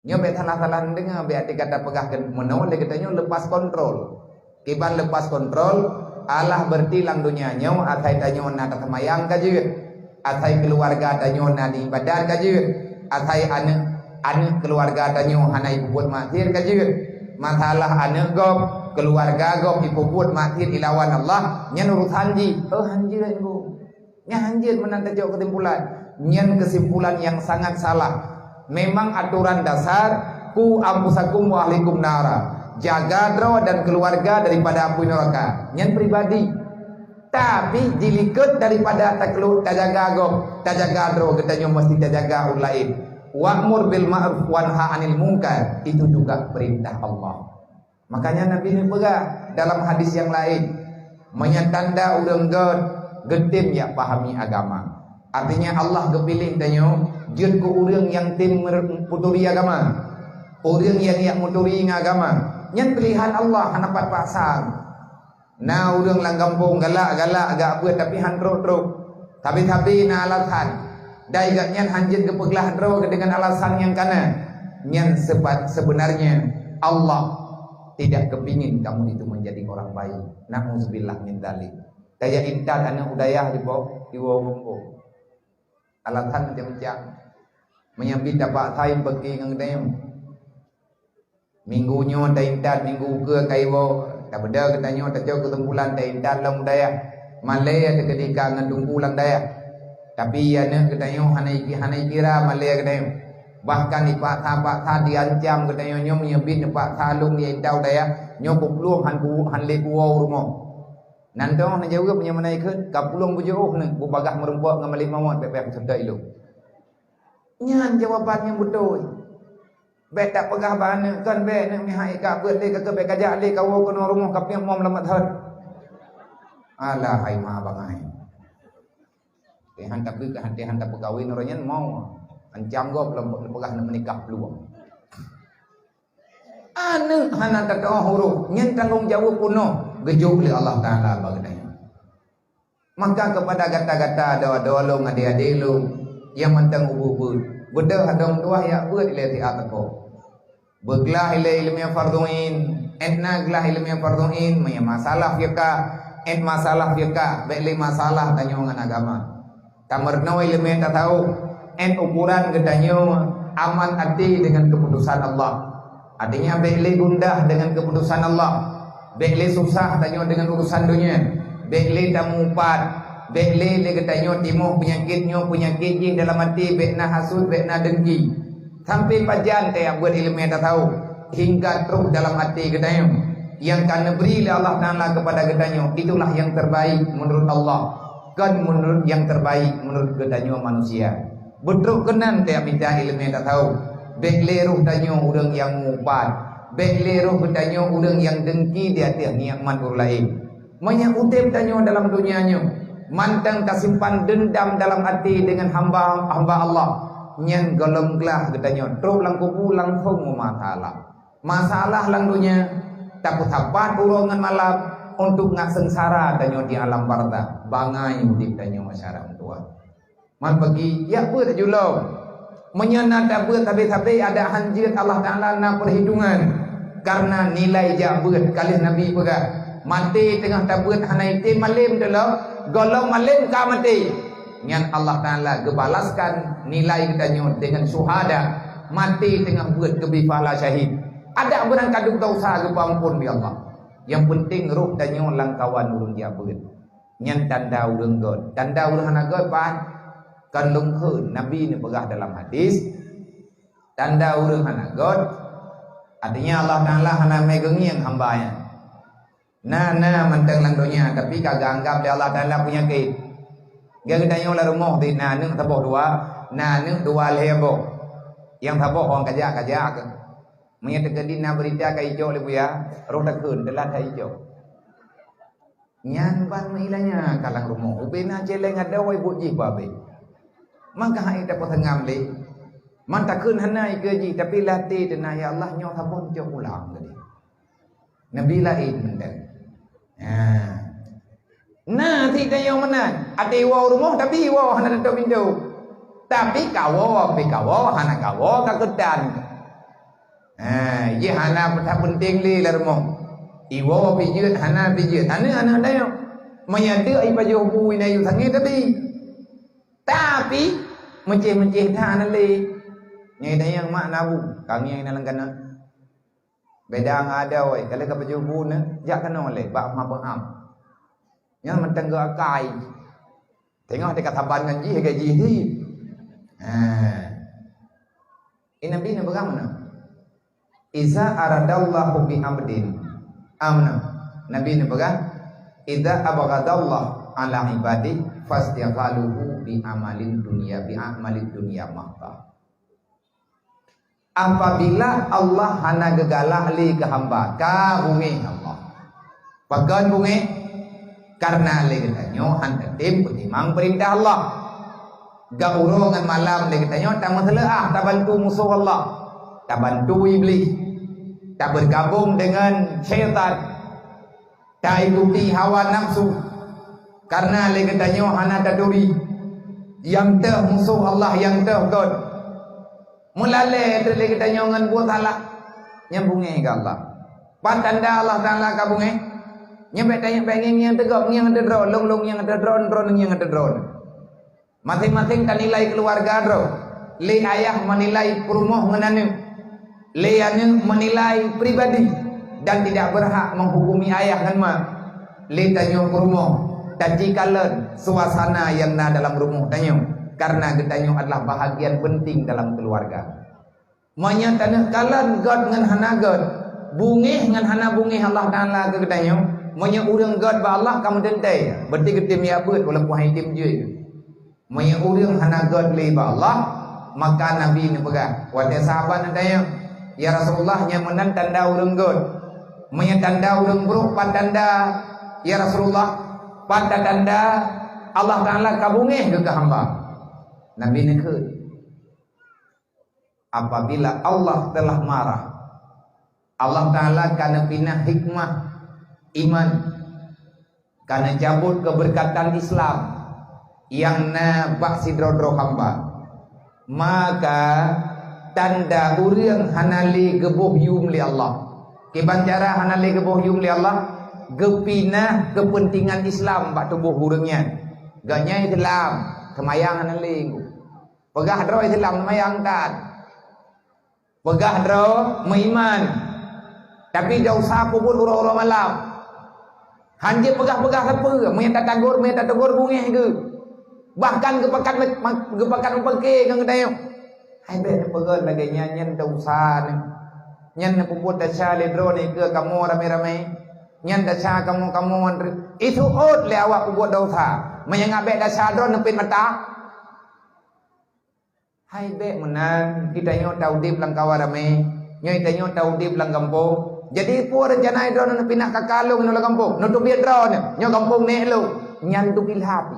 Nyo be salah-salah dengar be ati kata pegahkan menoleh katanya lepas kontrol. Kiban lepas kontrol Allah bertilang dunia nyo atai tanyo na tamayang ka juga. Atai keluarga tanyo na di ibadat ka juga. Atai anak keluarga tanyo hanai buat matir ka juga. Masalah anak gop keluarga gop ibu buat matir ilawan Allah nyen urusan ji. Hanjir engko. Nya hanjir menang tajok kesimpulan. Nyen kesimpulan yang sangat salah. Memang aturan dasar ku ampusakum wa ahlikum nara. Jaga dro dan keluarga daripada api neraka. Nyen pribadi. Tapi dilikut daripada tajaga agom, tajaga dro katanya mesti tajaga orang lain. Wa'mur bil ma'ruf wanha 'anil munkar. Itu juga perintah Allah. Makanya Nabi ini pegah dalam hadis yang lain menyatanda urang gedim ya pahami agama. Artinya Allah kepilih tanyo jud ku urang yang tim puturi agama. Urang yang muturi agama. Nyen pilihan Allah hanapat pasang. Na urang lang kampung galak-galak agak buat tapi han truk. Tapi na alasan. Dai gak nyen hanjin kepeglah dro dengan alasan yang kana. Nyen sebenarnya Allah tidak kepingin kamu itu menjadi orang baik. Nauzubillah min dzalik. Kaya intan anak udayah di bawah kampung. Alasan macam-macam menyambit dapat saya pergi dengan dia minggunya taintan minggu ke kaiwo tak beda katanya tak jauh kesimpulan taintan lang daya malay ada ketika ngandung pulang daya tapi ya ne katanya hanai kira malay katanya bahkan di pak tha diancam katanya nyo menyambit pak salung dia indau daya nyo puluh han le kuau rumah nanti orang nak jauh punya mana ikut kapulung bujauh ni bagah merumpuk dengan malik mawat bebek sedai lu. Nyan jawapannya betul. Be tak pegah bana kan be nak mihai ka beut le ke be kajak le kau kono rumah kapi mom lamat had. Alah hai ma bangai. Tehan tak ke han tak pegawai noranyan mau ancam go belum pegah nak menikah peluang. Anu hana tak huruf nyen tanggung jawab kuno gejuk oleh Allah Ta'ala baginanya. Maka kepada gata-gata doa-doa lu adik-adik lu yang mentang ubu-ubu bedah hadong tuah ya buat ilai ti'atako beglah ilai ilmi fardu'in entna glah ilmi fardu'in maya masalah fiqah ent masalah fiqah be'li masalah tanyongan agama tamerno ilmi tak tahu ent ukuran gedanyo aman hati dengan keputusan Allah artinya be'li gundah dengan keputusan Allah bekle susah tanyo dengan urusan dunia bekle tamupat bekle le katanyo timo penyakit je dalam hati bekna hasud bekna dengki sampai pajan teh buat ilmu tak tahu hingga terus dalam hati katanyo yang kan beri Allah Taala kepada katanyo itulah yang terbaik menurut Allah kan menurut yang terbaik menurut katanyo manusia betul kenan teh minta ilmu tak tahu bekle ruh tanyo urang yang mupat bekle roh bertanya orang yang dengki di atas nikmat orang lain. Banyak utip tanya dalam dunianya. Mantang kasimpan dendam dalam hati dengan hamba Allah. Nyen golonglah katanya. Terus lang kubu langsung masalah. Masalah lang dunia. Takut tapat urongan malam untuk ngak sengsara tanya di alam barza. Bangai utip tanya masyarakat tua. Man bagi ya ber julau. Menyenat ber tapi ada hanjir Allah Taala na perhitungan. Karena nilai jabut kali Nabi pegah mati tengah tabut hanai ti malim dulu golong malim ka mati nyan Allah Taala gebalaskan nilai katanya dengan syuhada mati tengah buat kebifala syahid ada berang kaduk dosa ampun bi Allah yang penting ruh tanya langkawan urang jabut nyan tanda urang god tanda urang hana god pan kan lungkeun Nabi ni pegah dalam hadis tanda urang hana god artinya Allah Ta'ala hana megengi yang hambanya. Nah menteng lang dunia tapi kagak anggap dia Allah Ta'ala punya kait. Dia katanya lah rumah di nung taboh dua, nung dua lebo. Yang taboh orang kajak. Menyatakan dina berita kai hijau lebu ya, roh takun telah kai hijau. Nyan ban mailanya kalang rumah. Ubena celeng ada wai buji babe. Maka hai dapat tengam le. Man takun hanai gaji tapi latih dena ya Allah nyo sabun jo pulang tadi. Nabi lain mendan. Nah tidak yang mana ada iwa rumah tapi iwa hana ada pintu. Tapi kawo hana kawo kagedan. Ye hana tak penting li larmo. Iwo pijut hana pijut. Ana dah yo. Menyada ai baju bui na yu sangi tapi menceh dah ana le. Nyai dah yang mak nabu. Kang yang nalang kana. Beda ada oi. Kalau ka baju bu na jak kana le ba apa am. Yang mentenggo akai. Tengok dekat taban ngaji gaji ni. Ini Nabi ni bagaimana? Iza aradallahu bi amdin amna. Nabi ni bagaimana? Iza abghadallah ala ibadi fastiqaluhu bi amalin dunia mahta. Apabila Allah hana gegalah li ke hamba ka bungi Allah. Pakan bungi karena le katanya handa tim kutimang perintah Allah. Gaurongan malam le katanya tak masalah tak bantu musuh Allah. Tak bantu iblis. Tak bergabung dengan syaitan. Tak ikuti hawa nafsu. Karena le katanya hana taduri. Yang teh musuh Allah yang teh God. Mulale le katanya ngan buat salah. Nyambungi ke Allah. Patanda Allah Taala kabungi. Nyampe tanya pengen yang tegak yang ada drone, long yang ada drone yang ada drone. Masing-masing kan nilai keluarga drone. Le ayah menilai rumah menanu. Le anu menilai pribadi dan tidak berhak menghukumi ayah dan mak. Le tanya rumah dan jikalau suasana yang ada dalam rumah tanya karena getanyo adalah bahagian penting dalam keluarga. Menyatakan kalan God dengan hana God, bungih dengan hana bungih Allah Taala ke getanyo. Manya urang God ba Allah kamu tentai. Berarti ketim ya beut walaupun hai tim je. Manya urang hana God le ba Allah, maka Nabi ni pegang. Wate sahabat tanya, ya Rasulullah nya menan tanda urang God. Manya tanda urang buruk pan tanda ya Rasulullah, pan tanda Allah Taala kabungih ke hamba. Nabi ni ke apabila Allah telah marah, Allah Taala kana pinah hikmah iman karena cabut keberkatan Islam yang na bak sidrodro hamba, maka tanda urang hanali gebuh yum li Allah. Kiban cara hanali gebuh yum li Allah, gepinah kepentingan Islam bak tubuh urangnya. Ganya Islam kemayang hanali. Pegah dro Islam kemayang tak. Pegah dro meiman. Tapi jauh sapu pun urang-urang malam. Hanya pegah-pegah apa? Mereka tak tegur bungih ke? Bahkan kepakan mempeke kan kita. Hai be pegah lagi nyanyian tak usah ni. Nyan puput dasar ledro ni ke kamu ramai-ramai. Nyan dasar kamu itu out le awak puput dosa. Menyangak be dasar dro nepin mata. Hai be menan kita nyo tahu di belang kawaramai. Nyo kita nyo tahu di belang kampung. Jadi pur rencana itu nak pindah ke kalung nula kampung, nutup dia drone, nyo kampung ni lu, nyan tu pilhapi.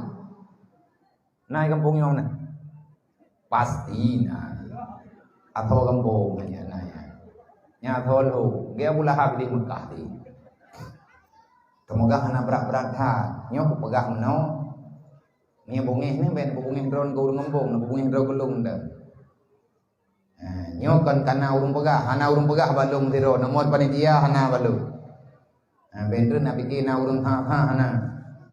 Nai kampung nyo na, pasti na, atau kampung nanya nanya, nyatol lu, dia pula hapi di Mekah di. Semoga hana berat ha, nyo ku pegang no, ni bungih ni ben bungih drone ke urang kampung, bungih drone kelung dah. Nyo kan kana urung pegah, hana urung pegah balung tiro, nomor panitia hana balung. Bendu nak bikin urung ha hana.